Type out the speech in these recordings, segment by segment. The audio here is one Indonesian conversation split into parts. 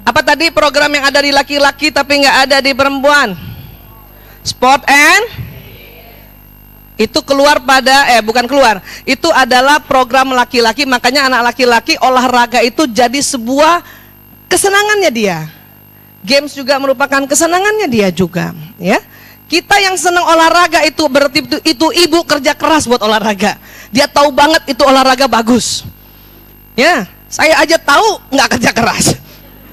Apa tadi program yang ada di laki-laki tapi nggak ada di perempuan? Sport and itu keluar pada bukan keluar, itu adalah program laki-laki. Makanya anak laki-laki olahraga itu jadi sebuah kesenangannya dia. Games juga merupakan kesenangannya dia juga, ya. Kita yang senang olahraga itu berarti itu ibu kerja keras buat olahraga. Dia tahu banget itu olahraga bagus. Ya, saya aja tahu nggak kerja keras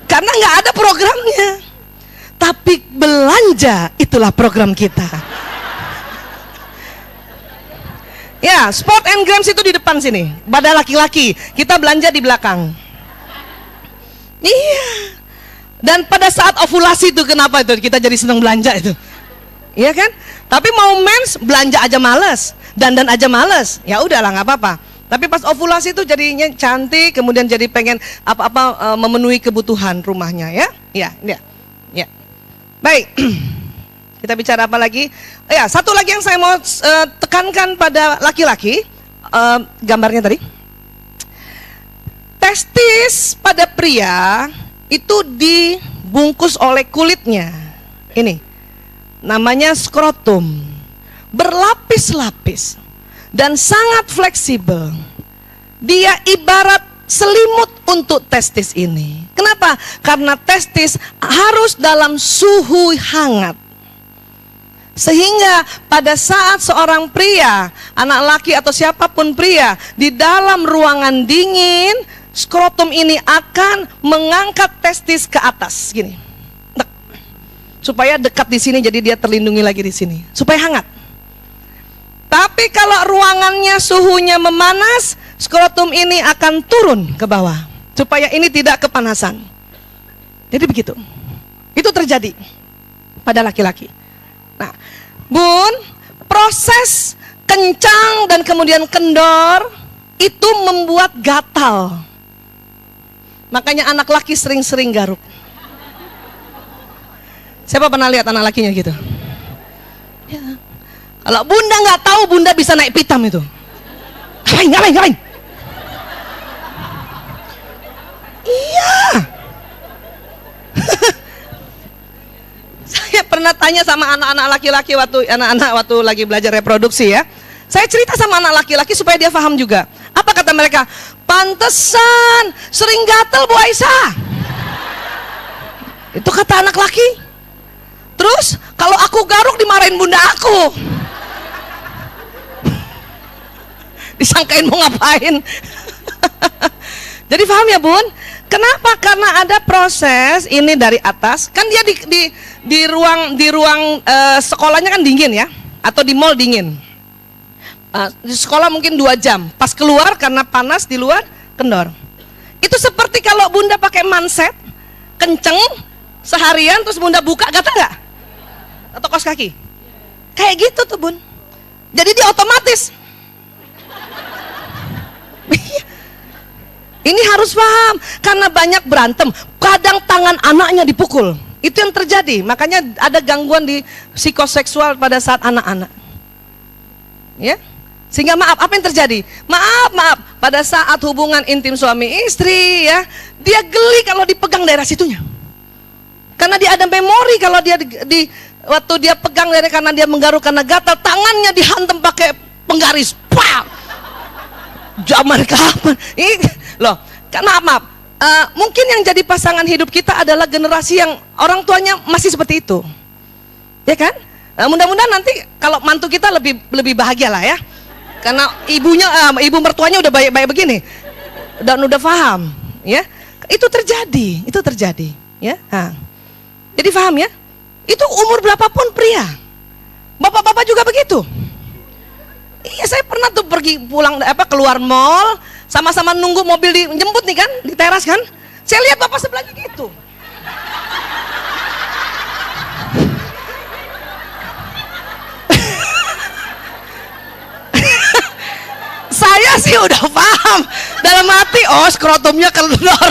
karena nggak ada programnya. Tapi belanja itulah program kita. Ya, sport and games itu di depan sini. Pada laki-laki, kita belanja di belakang. Iya. Dan pada saat ovulasi itu kenapa itu kita jadi senang belanja itu? Iya kan? Tapi mau mens belanja aja males, dandan aja males. Ya udahlah nggak apa-apa. Tapi pas ovulasi itu jadinya cantik, kemudian jadi pengen apa-apa memenuhi kebutuhan rumahnya, ya. Ya, ya. Ya. Baik. Kita bicara apa lagi? Ya, satu lagi yang saya mau tekankan pada laki-laki, gambarnya tadi. Testis pada pria itu dibungkus oleh kulitnya. Ini namanya skrotum, berlapis-lapis dan sangat fleksibel. Dia ibarat selimut untuk testis ini. Kenapa? Karena testis harus dalam suhu hangat. Sehingga pada saat seorang pria, anak laki atau siapapun pria di dalam ruangan dingin, skrotum ini akan mengangkat testis ke atas gini. Supaya dekat di sini, jadi dia terlindungi lagi di sini, supaya hangat. Tapi kalau ruangannya suhunya memanas, skrotum ini akan turun ke bawah supaya ini tidak kepanasan. Jadi begitu. Itu terjadi pada laki-laki. Nah, Bun, proses kencang dan kemudian kendor itu membuat gatal. Makanya anak laki sering-sering garuk. Siapa pernah lihat anak lakinya gitu? Ya. Kalau bunda nggak tahu, bunda bisa naik pitam itu. Ngapain? Iya. Saya pernah tanya sama anak-anak laki-laki waktu lagi belajar reproduksi, ya. Saya cerita sama anak laki-laki supaya dia paham juga. Apa kata mereka? Pantesan sering gatel Bu Aisyah. Itu kata anak laki. Terus kalau aku garuk dimarahin bunda aku. Disangkain mau ngapain. Jadi paham ya Bun? Kenapa? Karena ada proses ini dari atas. Kan dia di ruang sekolahnya kan dingin ya, atau di mall dingin. Di sekolah mungkin 2 jam. Pas keluar karena panas di luar kendor. Itu seperti kalau bunda pakai manset kenceng seharian terus bunda buka gatal nggak? Atau kaos kaki? Kayak gitu tuh Bun. Jadi dia otomatis. Ini harus paham, karena banyak berantem, kadang tangan anaknya dipukul. Itu yang terjadi, makanya ada gangguan di psikoseksual pada saat anak-anak. Ya, sehingga maaf, apa yang terjadi? Maaf, pada saat hubungan intim suami istri, ya, dia geli kalau dipegang daerah situnya. Karena dia ada memori kalau dia waktu dia pegang karena dia menggaruk karena gatal, tangannya dihantam pakai penggaris. Pak! Zaman kapan? Loh, karena maaf, mungkin yang jadi pasangan hidup kita adalah generasi yang orang tuanya masih seperti itu, ya kan? Mudah-mudahan nanti kalau mantu kita lebih bahagia lah ya, karena ibu mertuanya udah baik-baik begini, dan udah paham, ya? Itu terjadi, ya. Nah, jadi paham ya? Itu umur berapapun pria, bapak-bapak juga begitu. Iya, saya pernah tuh keluar mall, sama-sama nunggu mobil dijemput nih kan, di teras kan. Saya lihat bapak sebelahnya gitu. Saya sih udah paham dalam hati, oh skrotumnya kendor.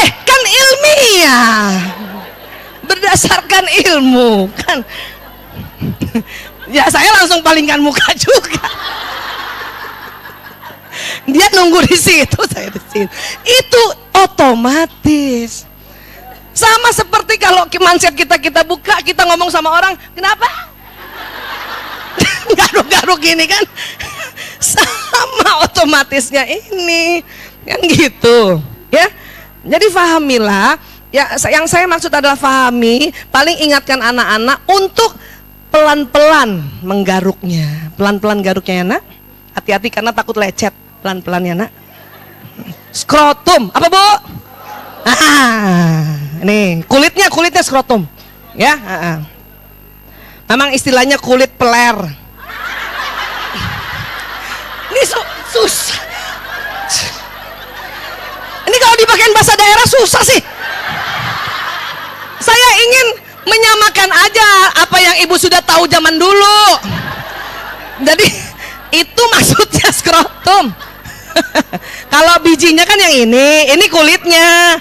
Kan ilmiah. Berdasarkan ilmu kan. Ya saya langsung palingkan muka juga. Dia nunggu di situ, saya di sini. Itu otomatis. Sama seperti kalau mindset kita buka, kita ngomong sama orang, kenapa? Garuk-garuk gini kan. Sama otomatisnya ini. Kan gitu. Ya. Jadi fahamilah, ya yang saya maksud adalah fahami, paling ingatkan anak-anak untuk pelan-pelan menggaruknya. Pelan-pelan garuknya ya nak. Hati-hati karena takut lecet. Pelan-pelan ya nak. Skrotum, apa Bu? Nih kulitnya skrotum, ya. Memang istilahnya kulit peler. Ini susah. Ini kalau dipakai bahasa daerah susah sih. Saya ingin menyamakan aja apa yang ibu sudah tahu zaman dulu. Jadi itu maksudnya skrotum. Kalau bijinya kan yang ini kulitnya.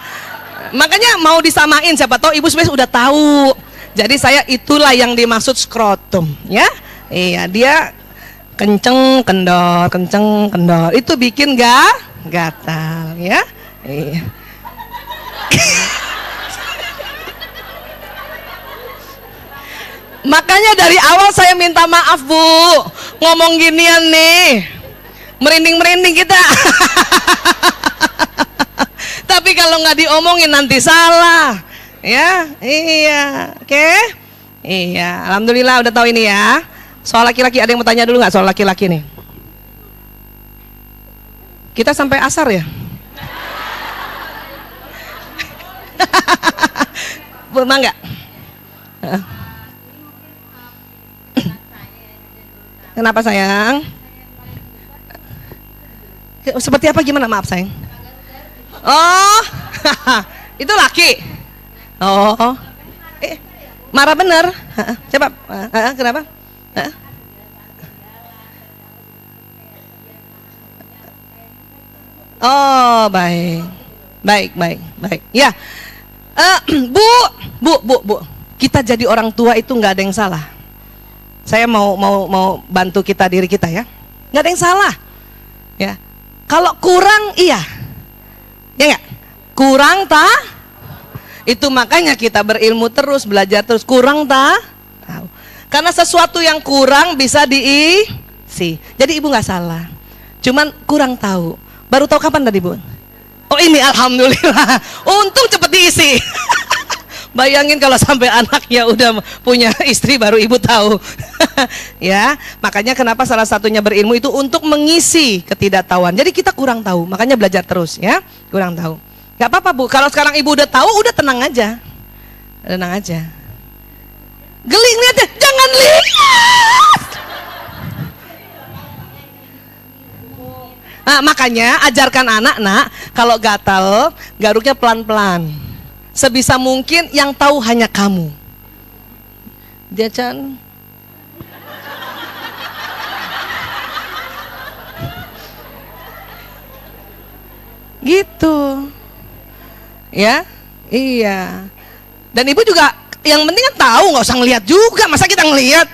Makanya mau disamain, siapa tahu ibu sebenarnya udah tahu. Jadi saya itulah yang dimaksud skrotum, ya. Iya, dia kenceng kendor. Itu bikin gatal, ya. Iya. Makanya dari awal saya minta maaf Bu, ngomong ginian nih, merinding kita. Tapi kalau nggak diomongin nanti salah, ya. Iya, oke. Iya, alhamdulillah udah tahu ini ya. Soal laki-laki ada yang mau tanya dulu nggak soal laki-laki nih? Kita sampai asar ya? Bu, enggak? Kenapa sayang? Seperti apa gimana? Maaf sayang. Oh, itu laki. Oh, marah bener. Coba, kenapa? Oh, baik. Ya, Bu. Kita jadi orang tua itu nggak ada yang salah. Saya mau bantu diri kita ya. Nggak ada yang salah. Ya, kalau kurang iya. Ya nggak? Kurang itu makanya kita berilmu terus, belajar terus. Kurang tahu. Karena sesuatu yang kurang bisa diisi. Jadi ibu nggak salah. Cuman kurang tahu. Baru tahu kapan tadi Bu? Oh ini alhamdulillah. Untung cepet diisi. Bayangin kalau sampai anaknya udah punya istri baru ibu tahu. Ya, makanya kenapa salah satunya berilmu itu untuk mengisi ketidaktahuan. Jadi kita kurang tahu, makanya belajar terus ya. Kurang tahu. Gak apa-apa Bu, kalau sekarang ibu udah tahu, udah tenang aja. Tenang aja. Geli ngeliatnya, jangan lihat. Nah, makanya ajarkan anak kalau gatal, garuknya pelan-pelan. Sebisa mungkin yang tahu hanya kamu. Dia Chan. Gitu. Ya? Iya. Dan ibu juga yang penting kan tahu, nggak usah ngelihat juga. Masa kita ngelihat?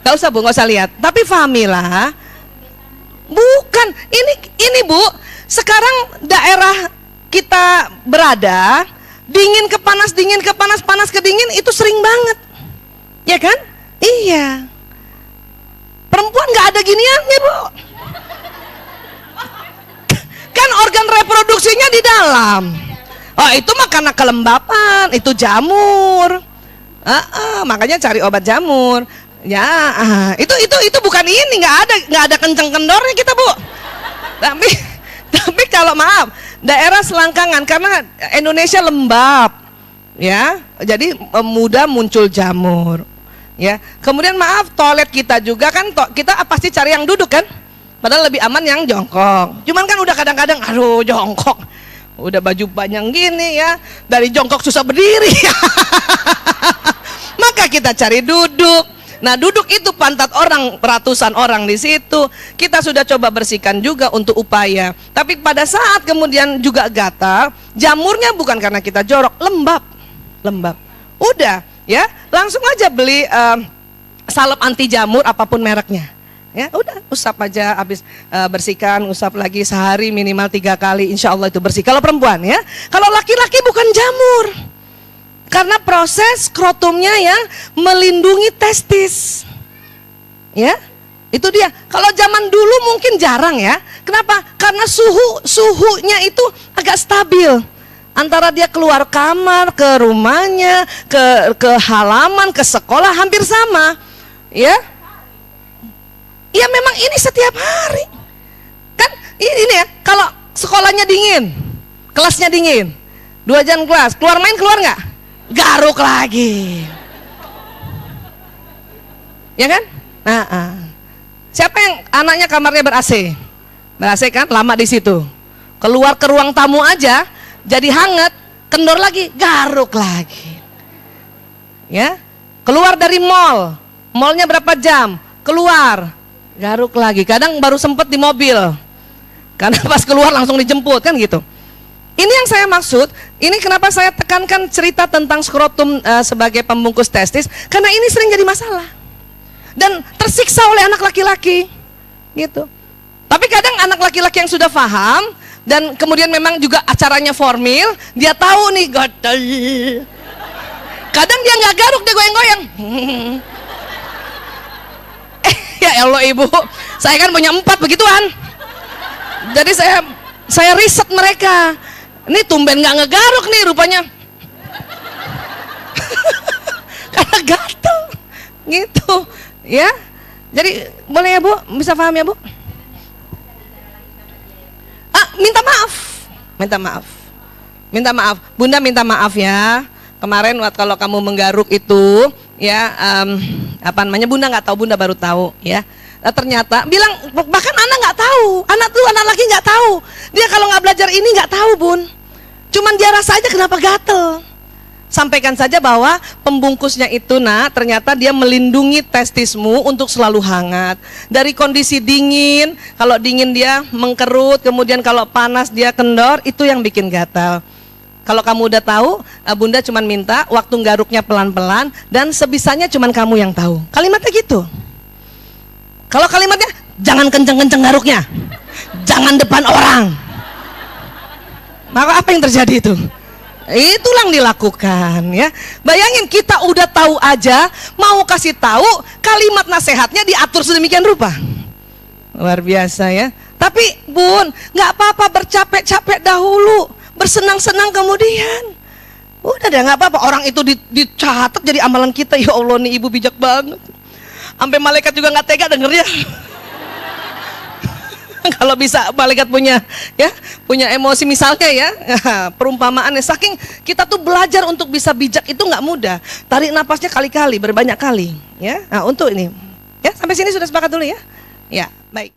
Nggak usah Bu, nggak usah lihat. Tapi fahamilah. Bukan, ini Bu. Sekarang daerah kita berada, dingin ke panas, panas ke dingin, itu sering banget. Ya kan? Iya. Perempuan nggak ada giniannya Bu. Kan organ reproduksinya di dalam. Oh itu mah karena kelembapan, itu jamur. Makanya cari obat jamur. Ya, itu bukan ini, nggak ada kenceng kendornya kita Bu. Tapi kalau maaf, daerah selangkangan karena Indonesia lembab, ya, jadi mudah muncul jamur, ya. Kemudian maaf, toilet kita juga kan, kita pasti cari yang duduk kan, padahal lebih aman yang jongkok. Cuman kan udah kadang-kadang, aduh jongkok, udah baju panjang gini ya, dari jongkok susah berdiri, maka kita cari duduk. Nah duduk itu pantat orang, ratusan orang di situ. Kita sudah coba bersihkan juga untuk upaya. Tapi pada saat kemudian juga gatal, jamurnya bukan karena kita jorok, lembab. Udah ya, langsung aja beli salep anti jamur apapun mereknya. Ya udah, usap aja, habis bersihkan, usap lagi sehari minimal 3 kali, insya Allah itu bersih. Kalau perempuan ya, kalau laki-laki bukan jamur, karena proses skrotumnya yang melindungi testis. Ya, itu dia. Kalau zaman dulu mungkin jarang ya. Kenapa? Karena suhunya itu agak stabil. Antara dia keluar kamar, ke rumahnya, ke halaman, ke sekolah hampir sama. Ya. Ya memang ini setiap hari. Kan ini ya, kalau sekolahnya dingin, kelasnya dingin, 2 jam kelas, keluar main keluar nggak? Garuk lagi. Ya kan? Siapa yang anaknya kamarnya ber-AC? Ber-AC kan, lama di situ. Keluar ke ruang tamu aja, jadi hangat, kendor lagi, garuk lagi. Ya, keluar dari mall, mallnya berapa jam? Keluar. Garuk lagi, kadang baru sempet di mobil karena pas keluar langsung dijemput kan gitu. Ini yang saya maksud, ini kenapa saya tekankan cerita tentang skrotum sebagai pembungkus testis, karena ini sering jadi masalah dan tersiksa oleh anak laki-laki gitu. Tapi kadang anak laki-laki yang sudah paham dan kemudian memang juga acaranya formal, dia tahu nih gatel. Kadang dia nggak garuk, dia goyang-goyang. Ya Allah ibu, saya kan punya 4 begituan. Jadi saya riset mereka. Ini tumben nggak ngegaruk nih rupanya. Karena gatel, gitu, ya. Jadi boleh ya bu, bisa paham ya bu? Minta maaf, Bunda minta maaf ya. Kemarin waktu kalau kamu menggaruk itu, ya apa namanya, Bunda nggak tahu, Bunda baru tahu ya. Ternyata bilang, bahkan anak nggak tahu, anak laki nggak tahu, dia kalau nggak belajar ini nggak tahu bun, cuman dia rasa aja kenapa gatel. Sampaikan saja bahwa pembungkusnya itu ternyata dia melindungi testismu untuk selalu hangat dari kondisi dingin. Kalau dingin dia mengkerut, kemudian kalau panas dia kendor, itu yang bikin gatal. Kalau kamu udah tahu, Bunda cuman minta waktu garuknya pelan-pelan dan sebisanya cuman kamu yang tahu. Kalimatnya gitu. Kalau kalimatnya jangan kenceng-kenceng garuknya, jangan depan orang, maka apa yang terjadi itu? Itulah yang dilakukan ya. Bayangin kita udah tahu aja, mau kasih tahu, kalimat nasihatnya diatur sedemikian rupa. Luar biasa ya. Tapi bun, nggak apa-apa bercapek-capek dahulu, bersenang-senang kemudian. Udah deh, nggak apa-apa. Orang itu dicatat jadi amalan kita. Ya Allah nih ibu bijak banget. Sampai malaikat juga nggak tega dengernya. Kalau bisa malaikat punya emosi misalnya ya, perumpamaannya, saking kita tuh belajar untuk bisa bijak itu nggak mudah. Tarik napasnya kali-kali, berbanyak kali ya. Nah, untuk ini ya, sampai sini sudah sepakat dulu ya. Ya, baik.